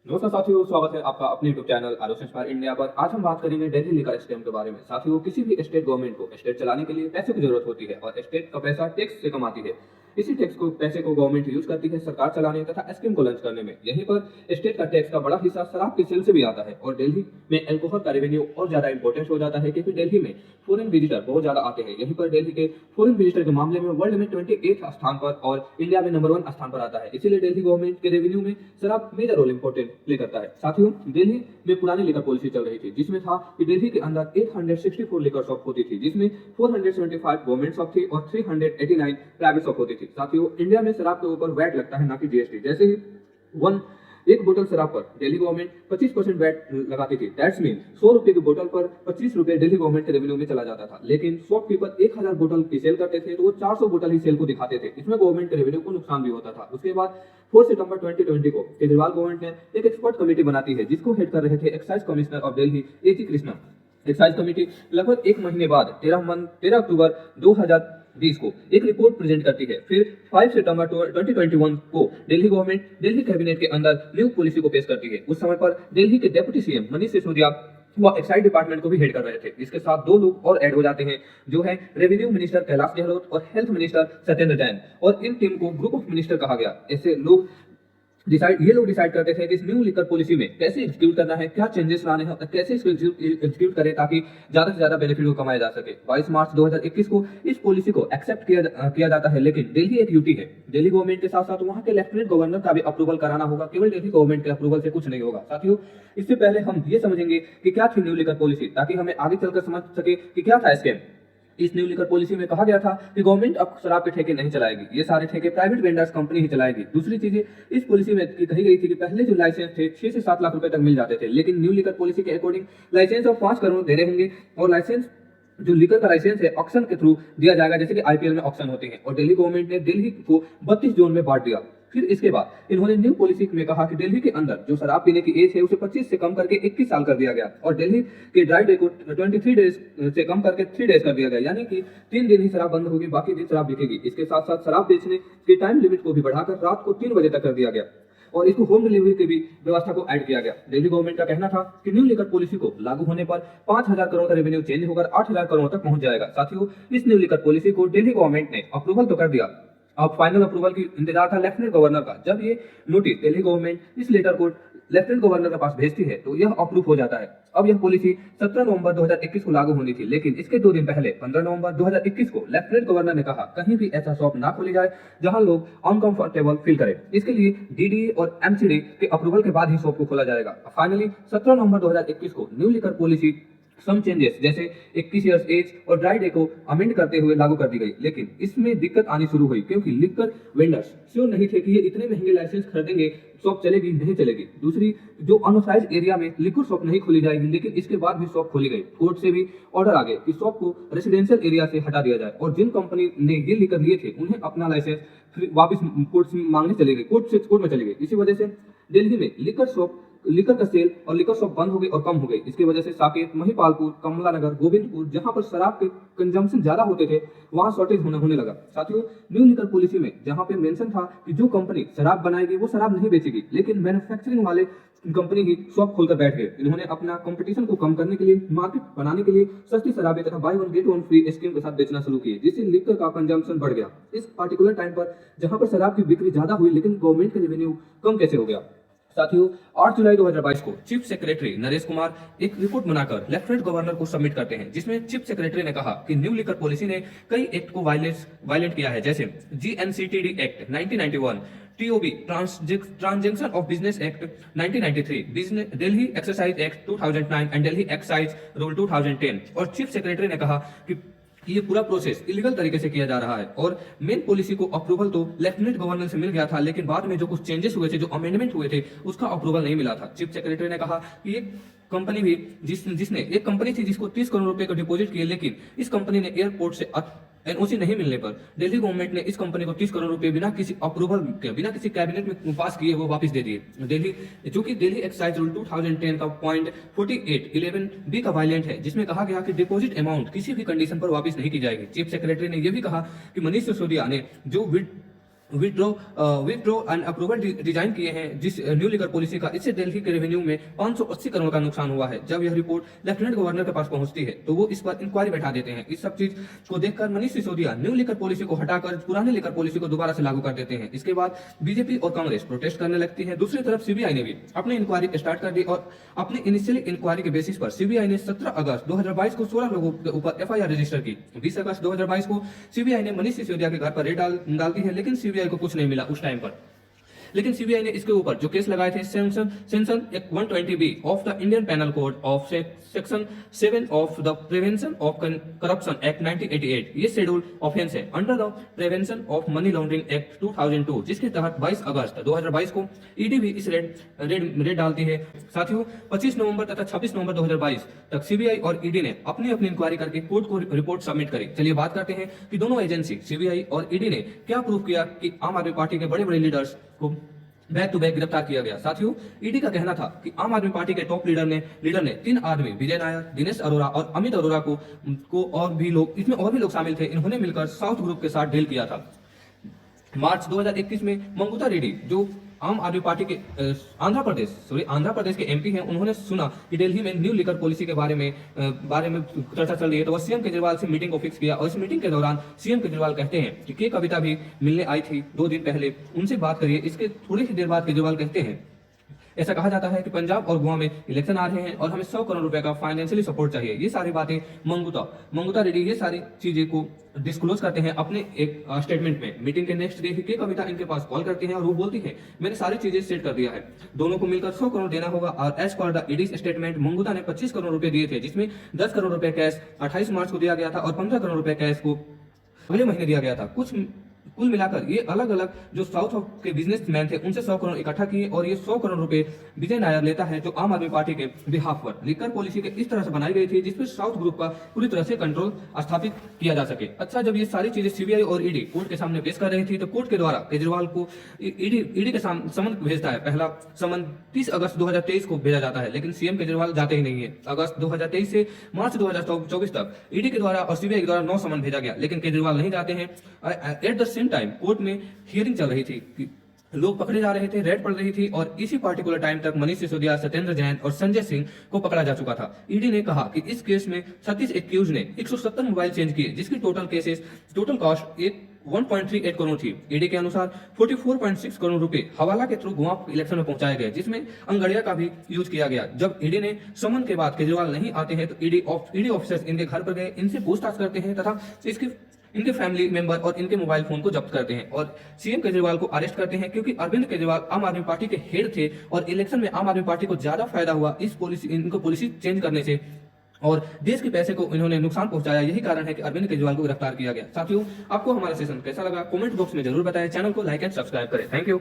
नमस्कार साथियों, स्वागत है आपका अपने यूट्यूब चैनल आलोचना इंस्पायर इंडिया पर। आज हम बात करेंगे दिल्ली लिकर स्कैम के बारे में। साथियों, किसी भी स्टेट गवर्नमेंट को स्टेट चलाने के लिए पैसे की जरूरत होती है और स्टेट का पैसा टैक्स से कमाती है। इसी टैक्स को पैसे को गवर्नमेंट यूज करती है सरकार चलाने तथा स्कीम को लॉन्च करने में। यहीं पर स्टेट का टैक्स का बड़ा हिस्सा शराब की सेल से भी आता है और दिल्ली में अल्कोहल का रेवेन्यू और ज्यादा इंपॉर्टेंट हो जाता है क्योंकि दिल्ली में फॉरेन विजिटर बहुत ज्यादा आते हैं। यहीं पर दिल्ली के फॉरेन विजिटर के मामले में वर्ल्ड में 28 स्थान पर और इंडिया में नंबर 1 स्थान पर आता है। इसीलिए दिल्ली गवर्नमेंट के रेवेन्यू में शराब मेजर रोल इंपॉर्टेंट प्ले करता है। साथियों, दिल्ली में पुरानी लिकर पॉलिसी चल रही थी जिसमें था कि दिल्ली के अंदर 864 लिकर शॉप होती थी, जिसमें 475 गवर्नमेंट शॉप थी और 389 प्राइवेट शॉप होती थी। साथियों, इंडिया में शराब के ऊपर वैट लगता है, ना कि जीएसटी। जैसे ही एक बोतल शराब पर दिल्ली गवर्नमेंट 25% वैट लगाती थी। दैट्स मीन 100 रुपए की बोतल पर 25 रुपए दिल्ली गवर्नमेंट के रेवेन्यू में चला जाता था। लेकिन शॉपकीपर 1000 बोतल की सेल करते थे तो वो 400 बोतल ही सेल को दिखाते थे। इसमें गवर्नमेंट के रेवेन्यू को नुकसान भी होता था। उसके बाद 4 सितंबर 2020 को केजरीवाल गवर्नमेंट ने एक एक्सपर्ट कमेटी बनाती है जिसको हेड कर रहे थे excise commissioner of Delhi AG Krishna. Excise committee लगभग एक महीने बाद 13 अक्टूबर 2020 को एक रिपोर्ट प्रेजेंट करती है। फिर 5 सितंबर 2021 को दिल्ली गवर्नमेंट दिल्ली कैबिनेट के अंदर न्यू पॉलिसी को पेश करती है। उस समय पर दिल्ली के डिप्टी सीएम मनीष सिसोदिया वह एक्साइज डिपार्टमेंट को भी हेड कर रहे थे। इसके साथ दो लोग और ऐड हो जाते हैं जो है रेवेन्यू मिनिस्टर कैलाश गहलोत और हेल्थ मिनिस्टर सत्येंद्र जैन, और इन टीम को ग्रुप ऑफ मिनिस्टर कहा गया। ऐसे लोग ये लोग डिसाइड करते थे कि इस न्यू लिकर पॉलिसी में कैसे एग्जीक्यूट करना है, क्या चेंजेस लाने हैं और कैसे इसको एग्जीक्यूट करें ताकि ज्यादा से ज्यादा बेनिफिट को कमाया जा सके। 22 मार्च 2021 को इस पॉलिसी को एक्सेप्ट किया जाता है। लेकिन दिल्ली एक यूटी है, दिल्ली गवर्नमेंट के साथ साथ वहां के लेफ्टिनेंट गवर्नर का भी अप्रूवल कराना होगा। केवल दिल्ली गवर्नमेंट के अप्रूवल से कुछ नहीं होगा। साथियों, इससे पहले हम ये समझेंगे कि क्या थी न्यू लिकर पॉलिसी, ताकि हमें आगे चलकर समझ सके कि क्या था स्कैम। इस न्यू लिकर पॉलिसी में कहा गया था कि गवर्नमेंट अब शराब के ठेके नहीं चलाएगी, ये सारे ठेके प्राइवेट वेंडर्स कंपनी ही चलाएगी। दूसरी चीजें इस पॉलिसी में कही गई थी कि पहले जो लाइसेंस थे 6 से 7 लाख रुपए तक मिल जाते थे, लेकिन न्यू लिकर पॉलिसी के अकॉर्डिंग लाइसेंस अब 5 करोड़ देने होंगे और लाइसेंस जो लिकर का लाइसेंस है ऑक्शन के थ्रू दिया जाएगा, जैसे कि आईपीएल में ऑक्शन होते हैं। और दिल्ली गवर्नमेंट ने दिल्ली को 32 जोन में बांट दिया। फिर इसके बाद इन्होंने न्यू पॉलिसी में कहा कि दिल्ली के अंदर जो शराब पीने की एज है उसे 25 से कम करके 21 साल कर दिया गया और दिल्ली के ड्राई डे को 23 डेज से कम करके 3 डेज कर दिया गया, यानी कि 3 दिन ही शराब बंद होगी, बाकी दिन शराब बिकेगी। इसके साथ साथ शराब बेचने की टाइम लिमिट को भी बढ़ाकर रात को 3 बजे तक कर दिया गया और इसको होम डिलीवरी की भी व्यवस्था को ऐड किया गया। दिल्ली गवर्नमेंट का कहना था कि न्यू लिकर पॉलिसी को लागू होने पर 5000 करोड़ का रेवेन्यू चेंज होकर 8000 करोड़ तक पहुंच जाएगा। साथियों, इस न्यू लिकर पॉलिसी को दिल्ली गवर्नमेंट ने अप्रूवल तो कर दिया। अब फाइनल अप्रूवल की इंतजार था लेफ्टिनेंट गवर्नर का। जब ये नोटिस दिल्ली गवर्नमेंट इस लेटर को लेफ्टिनेंट गवर्नर के पास भेजती है तो यह अप्रूव हो जाता है। अब यह पॉलिसी 17 नवंबर 2021 को लागू होनी थी, लेकिन इसके 2 दिन पहले 15 नवंबर 2021 को लेफ्टिनेंट गवर्नर ने कहा कहीं भी ऐसा शॉप ना खोली जाए जहां लोग अनकंफर्टेबल फील करें। इसके लिए डीडीए और एमसीडी के अप्रूवल के बाद ही शॉप को खोला जाएगा। फाइनली 17 नवंबर 2021 को new liquor policy some changes जैसे 21 इयर्स एज और ड्राई डे को अमेंड करते हुए लागू कर दी गई। लेकिन इसमें दिक्कत आनी शुरू हुई क्योंकि लिकर वेंडर्स श्योर नहीं थे कि ये इतने महंगे लाइसेंस खरीदेंगे शॉप चलेगी नहीं चलेगी। दूसरी, जो अनऑथराइज एरिया में लिकर शॉप नहीं खोली जाएगी, लेकिन इसके बाद भी शॉप खोली गई। कोर्ट से भी ऑर्डर आ गए कि शॉप को रेसिडेंशियल एरिया से हटा दिया जाए और जिन कंपनी ने ये लिकर लिए थे उन्हें अपना लाइसेंस वापस कोर्ट मांगने चले गए, कोर्ट में चले गए। इसी वजह से दिल्ली में लिकर का सेल और लिकर शॉप बंद हो गई और कम हो गई। इसकी वजह से साकेत, महिपालपुर, कमला नगर, गोविंदपुर, जहां पर शराब के कंजम्पशन ज्यादा होते थे वहां शॉर्टेज होने लगा। साथियों, न्यू लिकर पॉलिसी में जहां पे मेंशन था कि जो कंपनी शराब बनाएगी वो शराब नहीं बेचेगी, लेकिन मैन्युफैक्चरिंग वाले कंपनी ही शॉप खोलकर बैठ गए। इन्होंने अपना कंपटीशन को कम करने के लिए, मार्केट बनाने के लिए सस्ती शराबें तथा by one get one free scheme के साथ बेचना शुरू किए, जिससे लिकर का कंजम्पशन बढ़ गया। इस पार्टिकुलर टाइम पर जहां पर शराब की बिक्री ज्यादा हुई लेकिन गवर्नमेंट का रेवेन्यू कम कैसे हो गया। साथियों, 8 जुलाई 2022 को चीफ सेक्रेटरी नरेश कुमार एक रिपोर्ट बनाकर लेफ्टिनेंट गवर्नर को सबमिट करते हैं, जिसमें चीफ सेक्रेटरी ने कहा कि न्यू लिकर पॉलिसी ने कई एक्ट को वायलेट किया है, जैसे GNCTD act 1991, TOB transaction of business act 1993, Delhi exercise act 2009 and Delhi excise rule 2010। और चीफ सेक्रेटरी ने कहा कि ये पूरा प्रोसेस इलीगल तरीके से किया जा रहा है और मेन पॉलिसी को अप्रूवल तो लेफ्टिनेंट गवर्नर से मिल गया था, लेकिन बाद में जो कुछ चेंजेस हुए थे, जो अमेंडमेंट हुए थे, उसका अप्रूवल नहीं मिला था। चीफ सेक्रेटरी ने कहा कि एक कंपनी भी जिसने एक कंपनी थी जिसको 30 करोड़ रुपए का डिपॉजिट किए, लेकिन इस कंपनी ने एयरपोर्ट से एनओसी नहीं मिलने पर दिल्ली गवर्नमेंट ने इस कंपनी को 30 करोड़ रुपए बिना किसी अप्रूवल के, बिना किसी कैबिनेट में पास किए वो वापस दे दिए। दिल्ली एक्साइज रूल 2010 का पॉइंट 4811 बी का वायलेंट है, जिसमें कहा गया कि डिपॉजिट अमाउंट किसी भी कंडीशन पर वापस नहीं की जाएगी। चीफ सेक्रेटरी ने यह भी कहा कि मनीष सिसोदिया ने जो विथड्रॉ एंड अप्रूवल डिजाइन किए हैं जिस न्यू लिकर पॉलिसी का। इससे दिल्ली के रेवेन्यू में 580 करोड़ का नुकसान हुआ है। जब यह रिपोर्ट लेफ्टिनेंट गवर्नर के पास पहुंचती है तो वो इस पर इंक्वायरी बैठा देते हैं। इस सब चीज को देखकर Manish Sisodia new liquor policy को हटाकर पुराने लिकर पॉलिसी को दोबारा से लागू कर देते हैं। इसके बाद बीजेपी और कांग्रेस प्रोटेस्ट करने लगती है। दूसरी तरफ सीबीआई ने भी अपनी इंक्वायरी स्टार्ट कर दी और अपनी इनिशियल इंक्वायरी के बेसिस पर सीबीआई ने 17 अगस्त 2022 को 16 लोगों के ऊपर एफआईआर रजिस्टर की। 20 अगस्त 2022 को सीबीआई ने मनीष सिसोदिया के घर पर रेड डालती है, लेकिन सीबीआई को कुछ नहीं मिला उस टाइम पर। लेकिन सीबीआई ने इसके ऊपर जो केस लगाए थे section 120B of the Indian penal code of section 7 of the prevention of corruption act 1988, ये शेड्यूल ऑफेंस है under the prevention of money laundering act 2002, जिसके तहत 22 अगस्त 2022 को ईडी भी इस रेड डालती है। साथियों, 25 नवंबर तथा 26 नवंबर 2022 तक सीबीआई और ईडी ने अपनी अपनी इंक्वायरी करके कोर्ट को रिपोर्ट सबमिट करी। चलिए बात करते हैं कि दोनों एजेंसी सीबीआई और ईडी ने क्या प्रूव किया कि आम आदमी पार्टी के बड़े बड़े लीडर्स को बैक टू बैक गिरफ्तार किया गया। साथियों, ईडी का कहना था कि आम आदमी पार्टी के टॉप लीडर ने 3 आदमी विजय नायर, दिनेश अरोड़ा और अमित अरोड़ा को और भी लोग शामिल थे। इन्होंने मिलकर साउथ ग्रुप के साथ डील किया था। मार्च 2021 में मंगूता रेड्डी जो आम आदमी पार्टी के आंध्र प्रदेश के एमपी हैं, उन्होंने सुना कि दिल्ली में न्यू लिकर पॉलिसी के बारे में चर्चा चल रही है, तो वह सीएम केजरीवाल से मीटिंग को फिक्स किया। और इस मीटिंग के दौरान सीएम केजरीवाल कहते हैं कि के कविता भी मिलने आई थी 2 दिन पहले, उनसे बात करिए। इसके थोड़ी ही देर बाद केजरीवाल कहते हैं, ऐसा कहा जाता है कि पंजाब और गोवा में इलेक्शन आ रहे हैं और हमें 100 करोड़ रुपए का फाइनेंशियली सपोर्ट चाहिए। ये सारी बातें मंगूता रेड्डी ये सारी चीजें को डिस्क्लोज करते हैं अपने एक स्टेटमेंट में। मीटिंग के नेक्स्ट डे के कविता इनके पास कॉल करती है और वो बोलती है, मैंने सारी चीजें सेट कर दिया है, दोनों को मिलकर 100 करोड़ देना होगा। और as per the ED statement मंगूता ने 25 करोड़ रुपए दिए थे, जिसमें 10 करोड़ रुपए कैश 28 मार्च को दिया गया था और 15 करोड़ रुपए कैश को अगले महीने दिया गया था। कुल मिलाकर ये अलग अलग जो साउथ के बिजनेसमैन थे उनसे 100 करोड़ इकट्ठा किए और ये 100 करोड़ रुपए विजय नायर लेता है, जो आम आदमी पार्टी के बिहाफ पर लिकर पॉलिसी के इस तरह से बनाई गई थी जिसपे साउथ ग्रुप का पूरी तरह से कंट्रोल स्थापित किया जा सके। अच्छा, जब ये सारी चीजें सीबीआई और ईडी कोर्ट के सामने पेश कर रही थी तो कोर्ट के द्वारा केजरीवाल को ईडी के समन भेजता है। पहला समन 30 अगस्त 2023 को भेजा जाता है, लेकिन सीएम केजरीवाल जाते ही नहीं है। अगस्त 2023 से मार्च 2024 तक ईडी के द्वारा और सीबीआई के द्वारा 9 समन भेजा गया, लेकिन केजरीवाल नहीं जाते हैं। At the same time court में हियरिंग चल रही थी कि लोग पकड़े जा रहे थे, रेड पड़ रही थी और इसी पार्टिकुलर टाइम तक मनीष सिसोदिया, सत्येंद्र जैन और संजय सिंह को पकड़ा जा चुका था। ईडी ने कहा कि इस केस में 36 एक्यूज ने 170 मोबाइल चेंज किए, जिसकी टोटल कॉस्ट 1.38 करोड़ थी। ईडी के अनुसार 44.6 करोड़ रुपए हवाला के थ्रू गोवा इलेक्शन में पहुंचाए गए, जिसमें अंगड़िया का भी यूज किया गया। जब ईडी ने समन के बाद केजरीवाल नहीं आते हैं तो ईडी ऑफिसर्स इनके घर पर गए, इनसे पूछताछ करते हैं तथा इनके फैमिली मेंबर और इनके मोबाइल फोन को जब्त करते हैं और सीएम केजरीवाल को अरेस्ट करते हैं, क्योंकि अरविंद केजरीवाल आम आदमी पार्टी के हेड थे और इलेक्शन में आम आदमी पार्टी को ज्यादा फायदा हुआ इनको पॉलिसी चेंज करने से और देश के पैसे को इन्होंने नुकसान पहुंचाया। यही कारण है कि अरविंद केजरीवाल को गिरफ्तार किया गया। साथियों, आपको हमारा सेशन कैसा लगा कमेंट बॉक्स में जरूर बताएं। चैनल को लाइक एंड सब्सक्राइब करें। Thank you.